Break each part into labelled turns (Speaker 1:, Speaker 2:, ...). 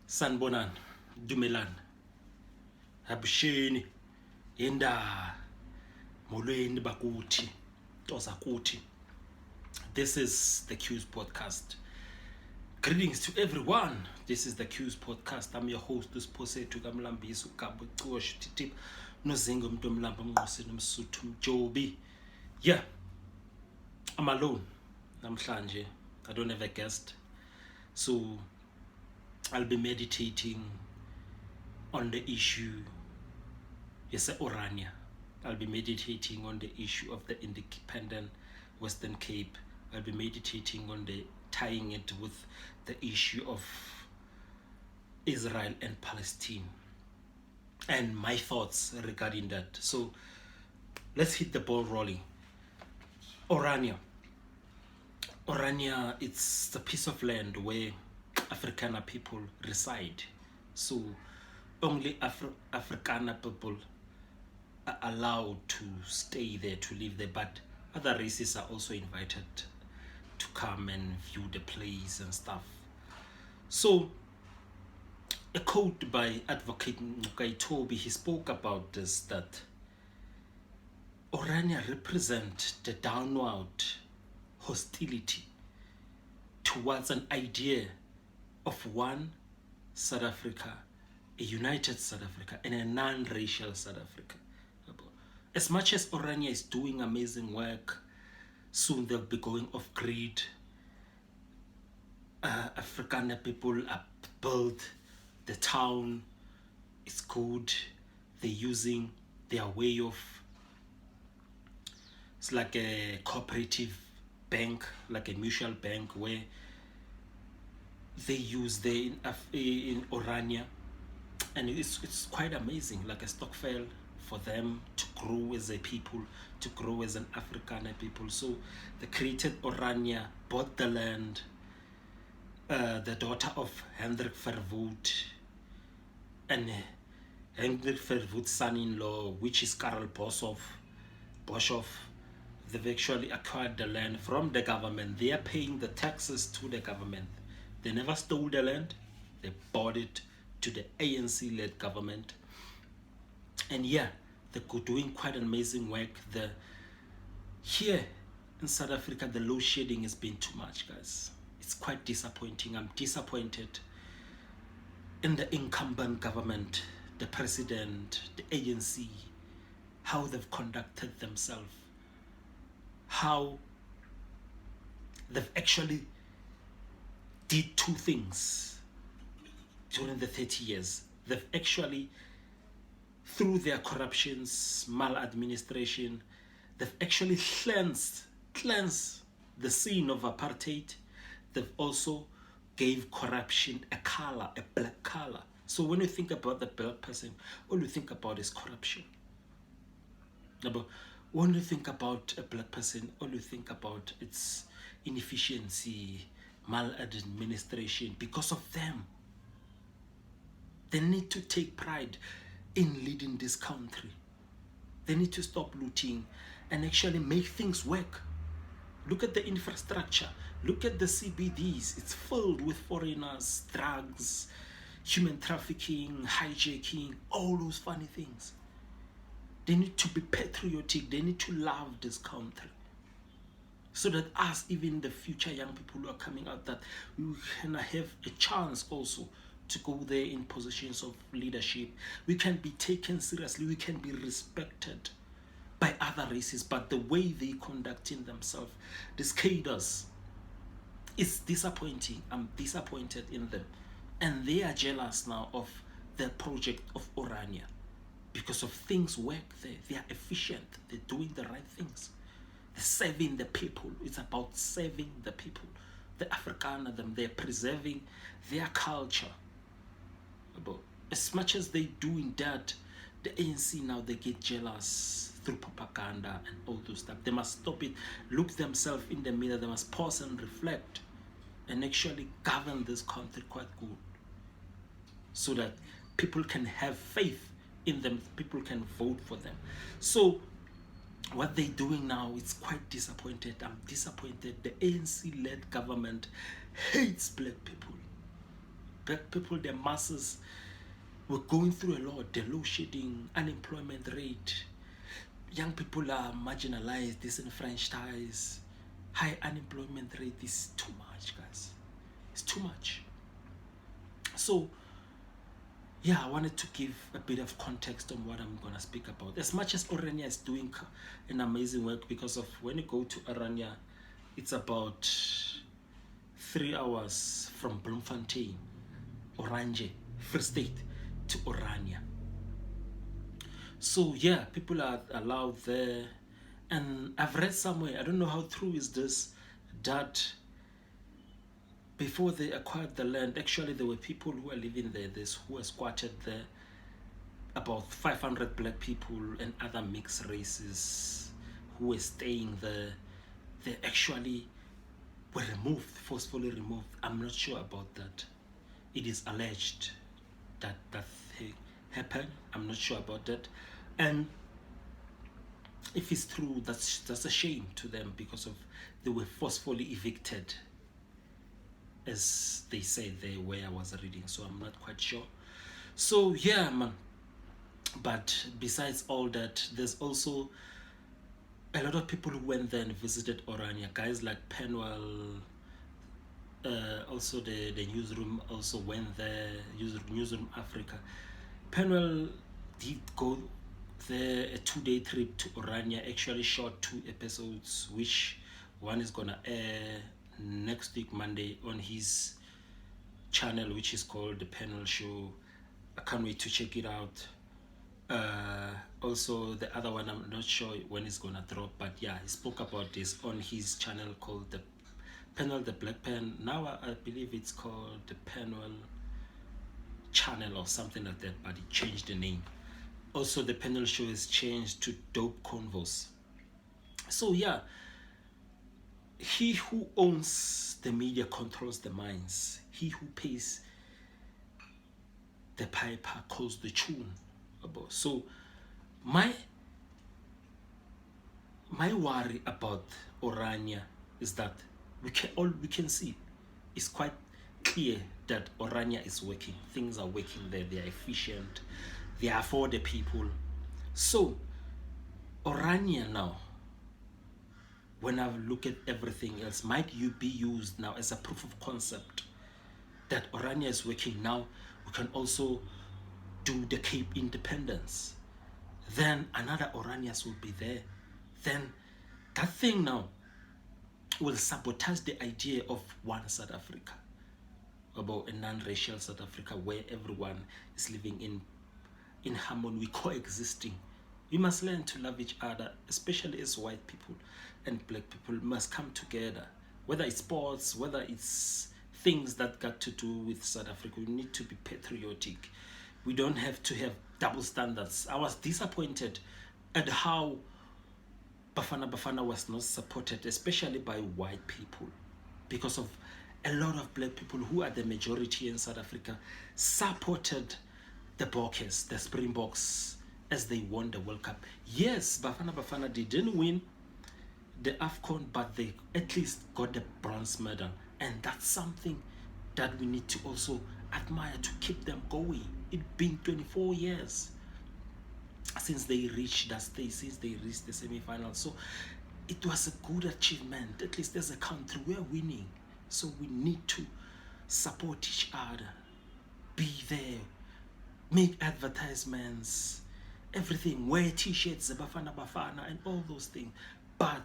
Speaker 1: Sanbonan, Dumelan, Habsheni, Yenda, Molweni Bakuti, Tosakuti. This is the QEWS podcast. Greetings to everyone. This is the QEWS podcast. I'm your host, Siphosethu Kamlambisu Kabutoshu Titip Nozingo Mdomlamba Mngosi Nomsuthu Mjobi. Yeah, I'm alone. Namhlanje. I don't have a guest. So I'll be meditating on the issue, yes, Orania. I'll be meditating on the issue of the independent Western Cape. I'll be meditating on tying it with the issue of Israel and Palestine and my thoughts regarding that. So let's hit the ball rolling. Orania, it's a piece of land where Afrikaner people reside. So only Afrikaner people are allowed to stay there, to live there, but other races are also invited to come and view the place and stuff. So a quote by Advocate Toby, he spoke about this, that Orania represent the downward hostility towards an idea of one South Africa, a united South Africa, and a non-racial South Africa. As much as Orania is doing amazing work, soon they'll be going off grid. Afrikaner people are built, the town is good, they're using their way of, it's like a cooperative bank, like a mutual bank, where they use in Orania, and it's quite amazing, like a stokvel for them to grow as a people, to grow as an Afrikaner people. So they created Orania, bought the land. The daughter of Hendrik Verwoerd and Hendrik Verwoerd's son-in-law, which is Karel Boshoff, they've actually acquired the land from the government. They are paying the taxes to the government. They never stole the land. They bought it to the ANC-led government. And yeah, they're doing quite an amazing work. Here in South Africa, the load shedding has been too much, guys. It's quite disappointing. I'm disappointed in the incumbent government, the president, the ANC, how they've conducted themselves, how they've actually did two things during the 30 years. They've actually, through their corruptions, maladministration, they've actually cleansed the scene of apartheid. They've also gave corruption a color, a black color. So when you think about the black person, all you think about is corruption. But when you think about a black person, all you think about its inefficiency, maladministration. Because of them, they need to take pride in leading this country. They need to stop looting and actually make things work. Look at the infrastructure. Look at the CBDs. It's filled with foreigners, drugs, human trafficking, hijacking, all those funny things. They need to be patriotic. They need to love this country. So that us, even the future young people who are coming out, that we can have a chance also to go there in positions of leadership. We can be taken seriously. We can be respected by other races, but the way they conducting themselves, these cadres, is disappointing. I'm disappointed in them. And they are jealous now of the project of Orania because of things work there. They are efficient. They're doing the right things. They're serving the people. It's about serving the people. The Afrikaner, they're preserving their culture. But as much as they doing that, the ANC now, they get jealous through propaganda and all those stuff. They must stop it, look themselves in the mirror. They must pause and reflect and actually govern this country quite good, so that people can have faith in them, people can vote for them. So what they're doing now, it's quite disappointed. I'm disappointed. The ANC-led government hates black people. black people, the masses, were going through a lot. The low shedding, unemployment rate, young people are marginalized, disenfranchised, high unemployment rate is too much, guys. It's too much. So yeah, I wanted to give a bit of context on what I'm going to speak about. As much as Orania is doing an amazing work, because of when you go to Orania, it's about 3 hours from Bloemfontein, Orange, Free State, to Orania. So yeah, people are allowed there. And I've read somewhere, I don't know how true is this, that before they acquired the land, actually there were people who were living there, who were squatted there, about 500 black people and other mixed races who were staying there. They actually were removed, forcefully removed. I'm not sure about that. It is alleged that that happened. I'm not sure about that. And if it's true, that's a shame to them, because of they were forcefully evicted, as they say there where I was reading. So I'm not quite sure. So yeah, man. But besides all that, there's also a lot of people who went there and visited Orania. Guys like Penwell, also the newsroom also went there, newsroom Africa. Penwell did go there, a 2-day trip to Orania, actually shot 2 episodes, which one is gonna air next week Monday on his channel, which is called The Panel Show. I can't wait to check it out. Also the other one, I'm not sure when it's gonna drop, but yeah, he spoke about this on his channel called The Panel, The Black Pen. Now I believe it's called The Panel Channel or something like that, but he changed the name. Also the Panel Show is changed to Dope Convos. So yeah, he who owns the media controls the minds. He who pays the piper calls the tune. So my worry about Orania is that we can see, it's quite clear that Orania is working. Things are working there. They are efficient. They are for the people. So Orania now, when I look at everything else, might you be used now as a proof of concept that Orania is working. Now we can also do the Cape Independence. Then another Oranias will be there. Then that thing now will sabotage the idea of one South Africa, about a non-racial South Africa where everyone is living in harmony, we coexisting. We must learn to love each other, especially as white people and black people must come together. Whether it's sports, whether it's things that got to do with South Africa, we need to be patriotic. We don't have to have double standards. I was disappointed at how Bafana was not supported, especially by white people, because of a lot of black people who are the majority in South Africa supported the Bokkers, the Springboks, as they won the World Cup. Yes, Bafana didn't win the AFCON, but they at least got the bronze medal. And that's something that we need to also admire, to keep them going. It's been 24 years since they reached that stage, since they reached the semi-final. So it was a good achievement. At least as a country, we're winning. So we need to support each other, be there, make advertisements, everything, wear t-shirts, Bafana, and all those things. But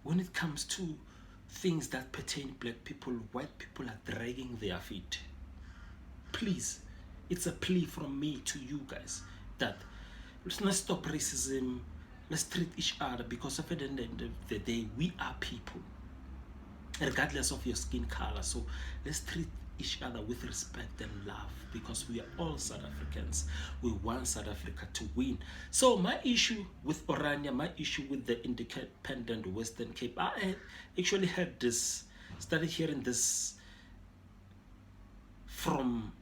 Speaker 1: when it comes to things that pertain black people, white people are dragging their feet. Please, it's a plea from me to you guys that let's stop racism. Let's treat each other, because at the end of the day, we are people, regardless of your skin color. So let's treat each other with respect and love, because we are all South Africans. We want South Africa to win. So my issue with Orania, my issue with the independent Western Cape, I actually heard this, started hearing this from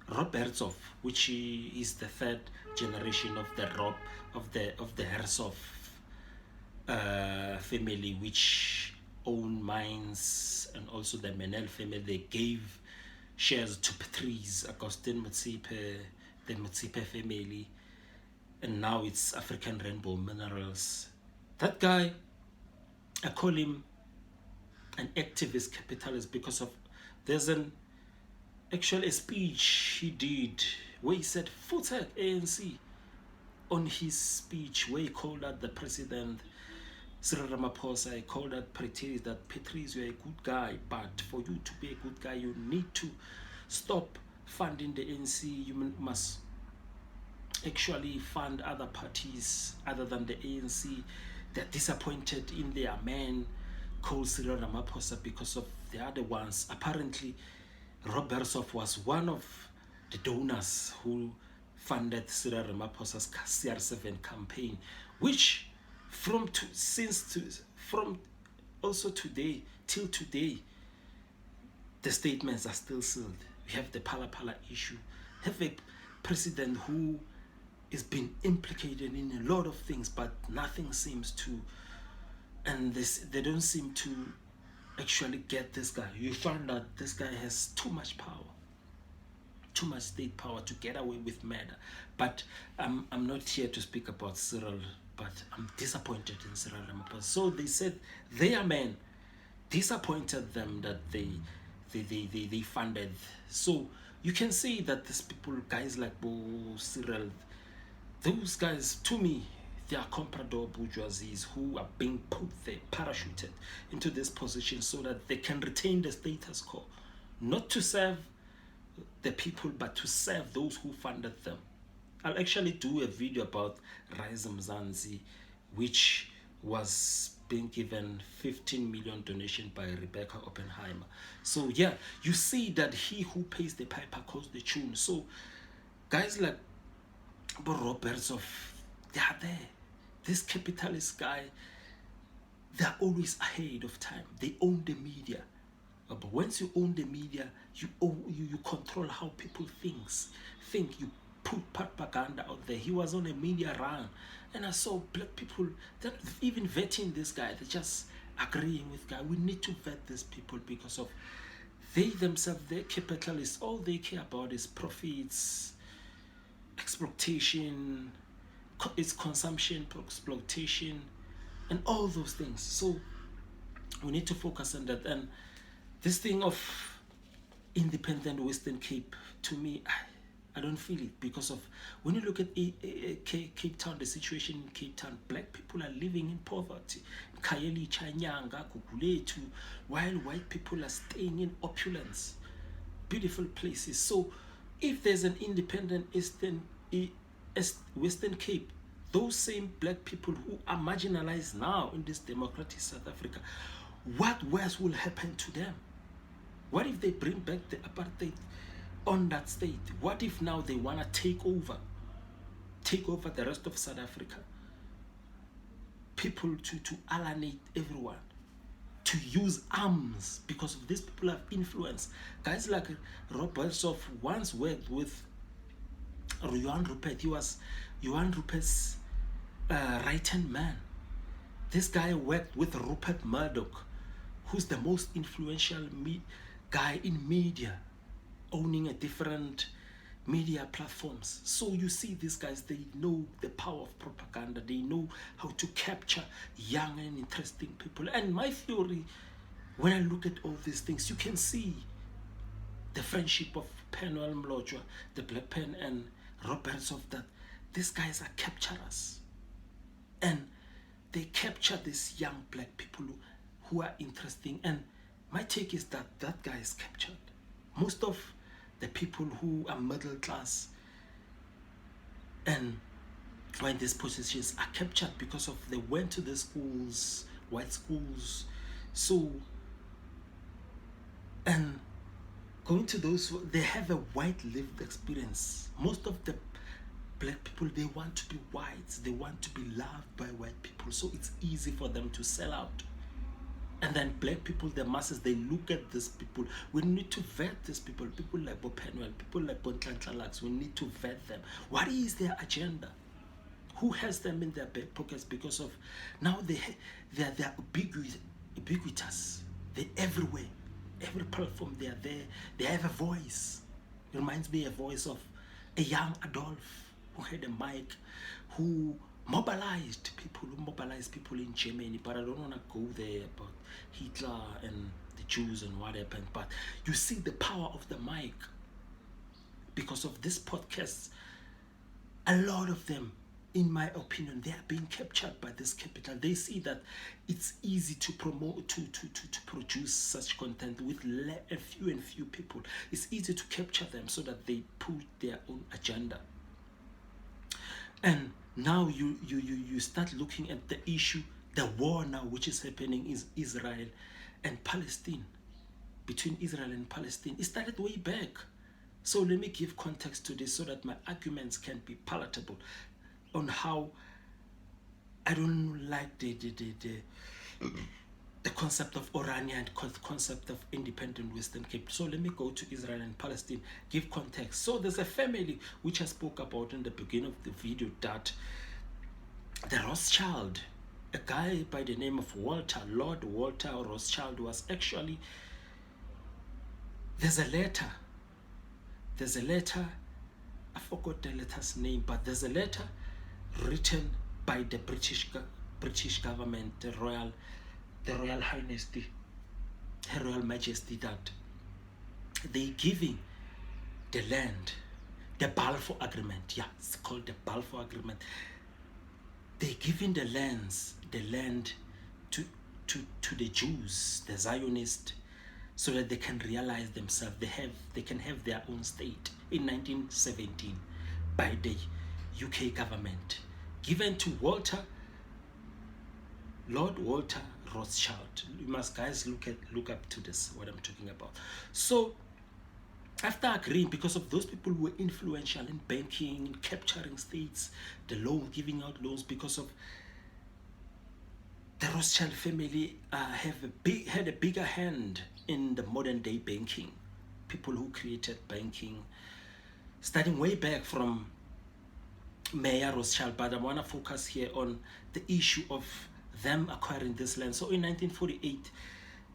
Speaker 1: Rob Herzog, which is the 3rd generation of the Herzog family, which own mines, and also the Menel family. They gave shares to Patrice, Augustine Motsepe, the Motsepe family, and now it's African Rainbow Minerals. That guy, I call him an activist capitalist because of there's an actual a speech he did where he said "Futek ANC" on his speech where he called out the president Cyril Ramaphosa. He called out Patrice that Patrice, you're a good guy, but for you to be a good guy, you need to stop funding the ANC. You must actually fund other parties other than the ANC. They're disappointed in their man called Cyril Ramaphosa because of the other ones. Apparently, Hosf was one of the donors who funded Cyril Ramaphosa's CR7 campaign, which from also today till today, the statements are still sealed. We have the Pala Pala issue. We have a president who is being implicated in a lot of things, but nothing seems to, and they don't seem to actually get this guy. You find that this guy has too much power, too much state power to get away with murder. But I'm not here to speak about Cyril, but I'm disappointed in Cyril Ramaphosa. So they said their man disappointed them that they funded. So you can see that these people, guys like Bo, Cyril, those guys, to me, they are comprador bourgeoisies who are being put there, parachuted into this position so that they can retain the status quo, not to serve the people, but to serve those who funded them. I'll actually do a video about Rise Mzansi, which was being given 15 million donation by Rebecca Oppenheimer. So yeah, you see that he who pays the piper calls the tune. So guys like Roberts of, they are there. This capitalist guy, they're always ahead of time. They own the media. But once you own the media, you control how people think. You put propaganda out there. He was on a media run, and I saw black people that even vetting this guy. They're just agreeing with guy. We need to vet these people because of they themselves, they're capitalists. All they care about is profits, exploitation, it's consumption, exploitation, and all those things. So we need to focus on that. And this thing of independent Western Cape, to me, I don't feel it because of when you look at Cape Town, the situation in Cape Town, black people are living in poverty. Kayeli, Chanyanga, Kukuletu, while white people are staying in opulence, beautiful places. So if there's an independent Western Cape, those same black people who are marginalized now in this democratic South Africa, what worse will happen to them? What if they bring back the apartheid on that state? What if now they want to take over the rest of South Africa? People to alienate everyone, to use arms because of these people have influence. Guys like Rothschild once worked with Johan Rupert. He was Johan Rupert's right-hand man. This guy worked with Rupert Murdoch, who's the most influential guy in media, owning a different media platforms. So you see these guys, they know the power of propaganda. They know how to capture young and interesting people. And my theory, when I look at all these things, you can see the friendship of Penuel Mlojwa, the Black Pen, and Roberts of that. These guys are capturers. And they capture these young black people who are interesting. And my take is that that guy is captured. Most of the people who are middle class and are in these positions are captured because of they went to the schools, white schools. So, and going to those, they have a white lived experience. Most of the black people, they want to be white. They want to be loved by white people. So it's easy for them to sell out. And then black people, the masses, they look at these people. We need to vet these people. People like Bob Penuel, people like Bontlantalax, we need to vet them. What is their agenda? Who has them in their back pockets? Because of now they're ubiquitous. They're everywhere. Every platform they are there. They have a voice. It reminds me of a voice of a young Adolf who had a mic, who mobilized people in Germany. But I don't want to go there about Hitler and the Jews and what happened. But you see the power of the mic. Because of this podcast, a lot of them, in my opinion, they are being captured by this capital. They see that it's easy to promote, to produce such content with a few people. It's easy to capture them so that they put their own agenda. And now you start looking at the issue, the war now which is happening is Israel and Palestine. Between Israel and Palestine, it started way back. So let me give context to this so that my arguments can be palatable on how I don't like the concept of Orania and concept of independent Western Cape. So let me go to Israel and Palestine, give context. So there's a family which I spoke about in the beginning of the video, that the Rothschild, a guy by the name of Lord Walter Rothschild, was actually, there's a letter, I forgot the letter's name, but there's a letter written by the British government, the Royal Highness, Her Royal Majesty, that they giving the land, the Balfour Agreement. Yeah, it's called the Balfour Agreement. They giving the land to the Jews, the Zionists, so that they can realize themselves. They can have their own state in 1917 by the UK government, given to Lord Walter Rothschild. You must, guys, look up to this, what I'm talking about. So after agreeing, because of those people who were influential in banking, in capturing states, the loan, giving out loans, because of the Rothschild family had a bigger hand in the modern day banking. People who created banking, starting way back from Mayer Rothschild, but I want to focus here on the issue of them acquiring this land. So in 1948,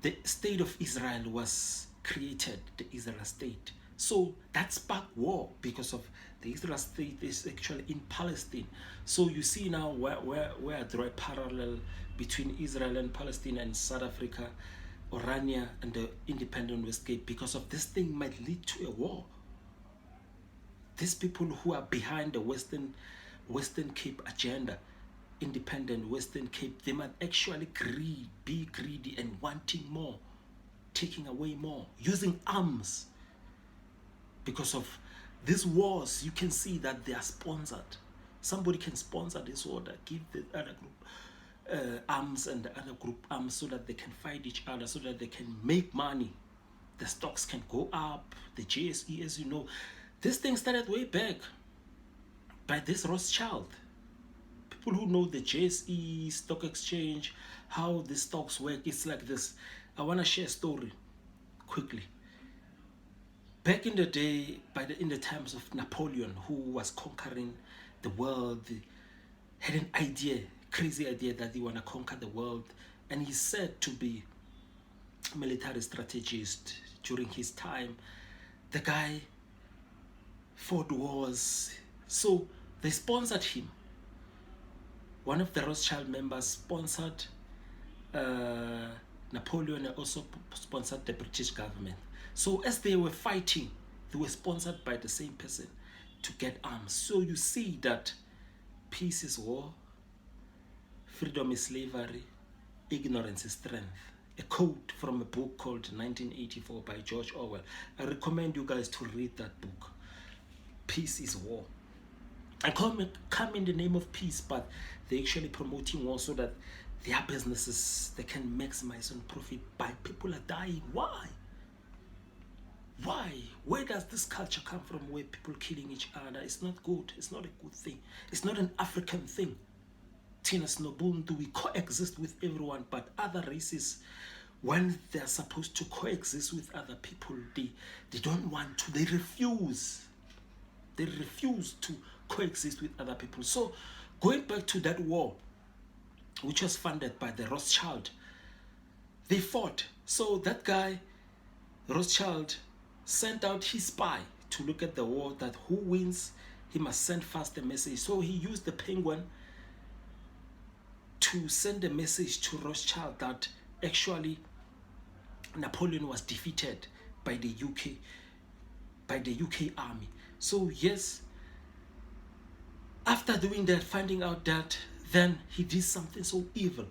Speaker 1: the state of Israel was created, the Israel state. So that sparked war, because of the Israel state is actually in Palestine. So you see now where I draw a parallel between Israel and Palestine and South Africa, Orania and the independent West Cape, because of this thing might lead to a war. These people who are behind the Western Cape agenda, independent Western Cape, they might actually be greedy and wanting more, taking away more, using arms. Because of these wars, you can see that they are sponsored. Somebody can sponsor this war, give the other group arms and the other group arms, so that they can fight each other, so that they can make money. The stocks can go up, the JSE, as you know. This thing started way back by this Rothschild. People who know the JSE, stock exchange, how the stocks work, it's like this. I want to share a story quickly. Back in the day, in the times of Napoleon, who was conquering the world, had an idea, crazy idea, that he want to conquer the world, and he's said to be a military strategist during his time. The guy fought wars, so they sponsored him. One of the Rothschild members sponsored Napoleon, and also sponsored the British government. So as they were fighting, they were sponsored by the same person to get arms. So you see that peace is war, freedom is slavery, ignorance is strength. A quote from a book called 1984 by George Orwell. I recommend you guys to read that book. Peace is war. And come in the name of peace, but they're actually promoting war so that their businesses, they can maximize on profit by people are dying. Why? Where does this culture come from, where people killing each other? It's not good. It's not a good thing. It's not an African thing. Tina Snobuntu, we coexist with everyone, but other races, when they're supposed to coexist with other people, they don't want to. They refuse. They refuse to coexist with other people. So going back to that war, which was funded by the Rothschild, they fought. So that guy Rothschild sent out his spy to look at the war, that who wins, he must send fast a message. So he used the penguin to send a message to Rothschild that actually Napoleon was defeated by the UK army. So yes, after doing that, finding out that, then he did something so evil.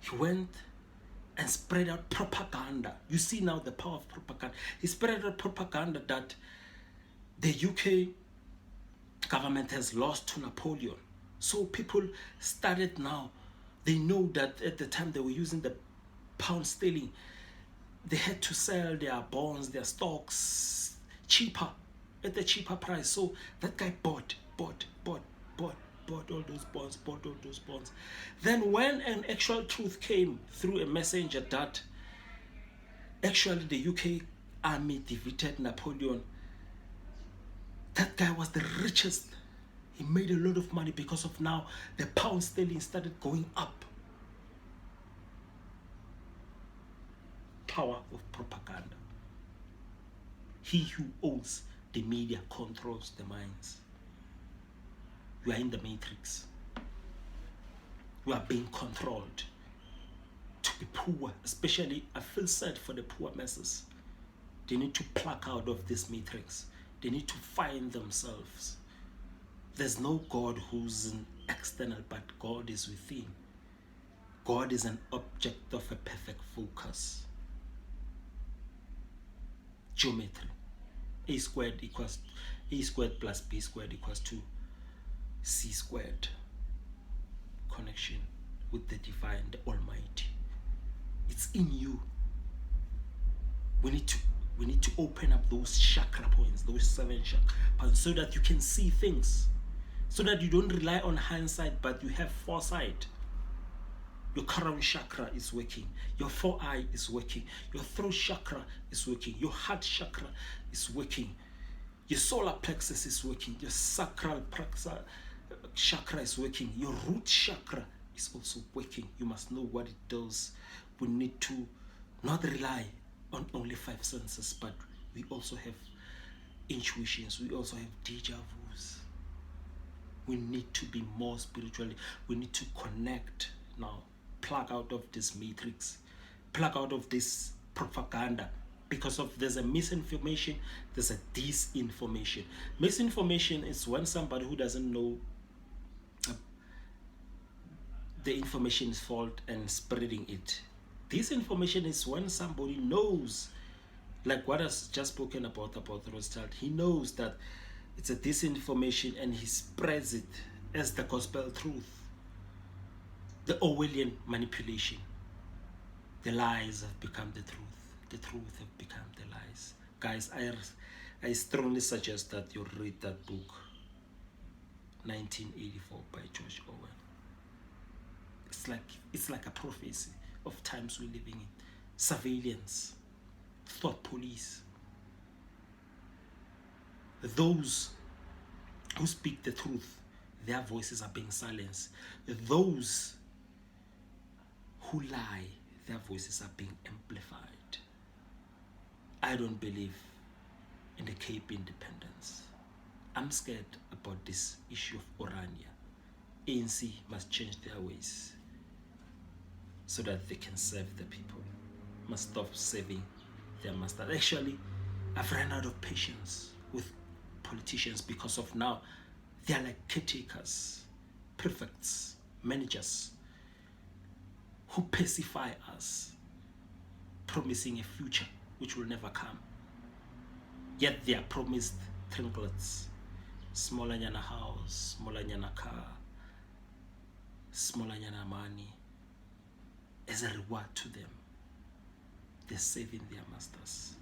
Speaker 1: He went and spread out propaganda. You see now the power of propaganda. He spread out propaganda that the UK government has lost to Napoleon. So people started now, they know that at the time they were using the pound sterling, they had to sell their bonds, their stocks cheaper, at a cheaper price. So that guy bought all those bonds. Then when an actual truth came through a messenger that actually the UK army defeated Napoleon, that guy was the richest. He made a lot of money because of now the pound sterling started going up. Power of propaganda. He who owns the media controls the minds. You are in the matrix. You are being controlled to be poor. Especially, I feel sad for the poor masses. They need to pluck out of this matrix. They need to find themselves. There's no God who's an external, but God is within. God is an object of a perfect focus. Geometry. A squared plus B squared equals to C squared. Connection with the divine, the Almighty. It's in you. We need to open up those chakra points, those 7 chakra points, so that you can see things. So that you don't rely on hindsight, but you have foresight. Your crown chakra is working. Your 4eye is working. Your throat chakra is working. Your heart chakra is working. Your solar plexus is working. Your sacral chakra is working. Your root chakra is also working. You must know what it does. We need to not rely on only 5 senses, but we also have intuitions. We also have deja vus. We need to be more spiritually. We need to connect now. Plug out of this matrix. Plug out of this propaganda. Because there's a misinformation, there's a disinformation. Misinformation is when somebody who doesn't know the information is false and spreading it. Disinformation is when somebody knows, like what I've just spoken about Rothschild. He knows that it's a disinformation and he spreads it as the gospel truth. The Orwellian manipulation. The lies have become the truth. The truth have become the lies. Guys, I strongly suggest that you read that book, 1984 by George Orwell. It's like a prophecy of times we're living in. Surveillance, thought police. Those who speak the truth, their voices are being silenced. Those who lie, their voices are being amplified. I don't believe in the Cape independence. I'm scared about this issue of Orania. ANC must change their ways so that they can serve the people. Must stop serving their master. Actually, I've run out of patience with politicians because of now they're like caretakers, prefects, managers who pacify us, promising a future which will never come. Yet they are promised trinkets, smaller nyana house, smaller nyana car, smaller nyana money, as a reward to them. They're saving their masters.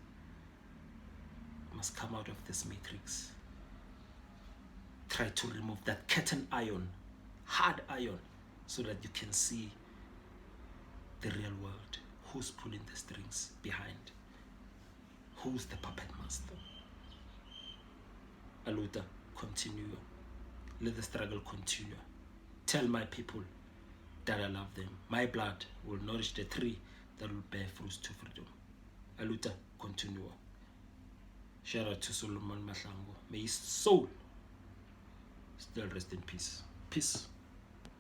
Speaker 1: Must come out of this matrix. Try to remove that curtain iron, hard iron, so that you can see the real world. Who's pulling the strings behind? Who's the puppet master? Aluta, continue. Let the struggle continue. Tell my people that I love them. My blood will nourish the tree that will bear fruits to freedom. aluta continua. Shout out to Solomon Mahlangu. May his soul still rest in peace. Peace.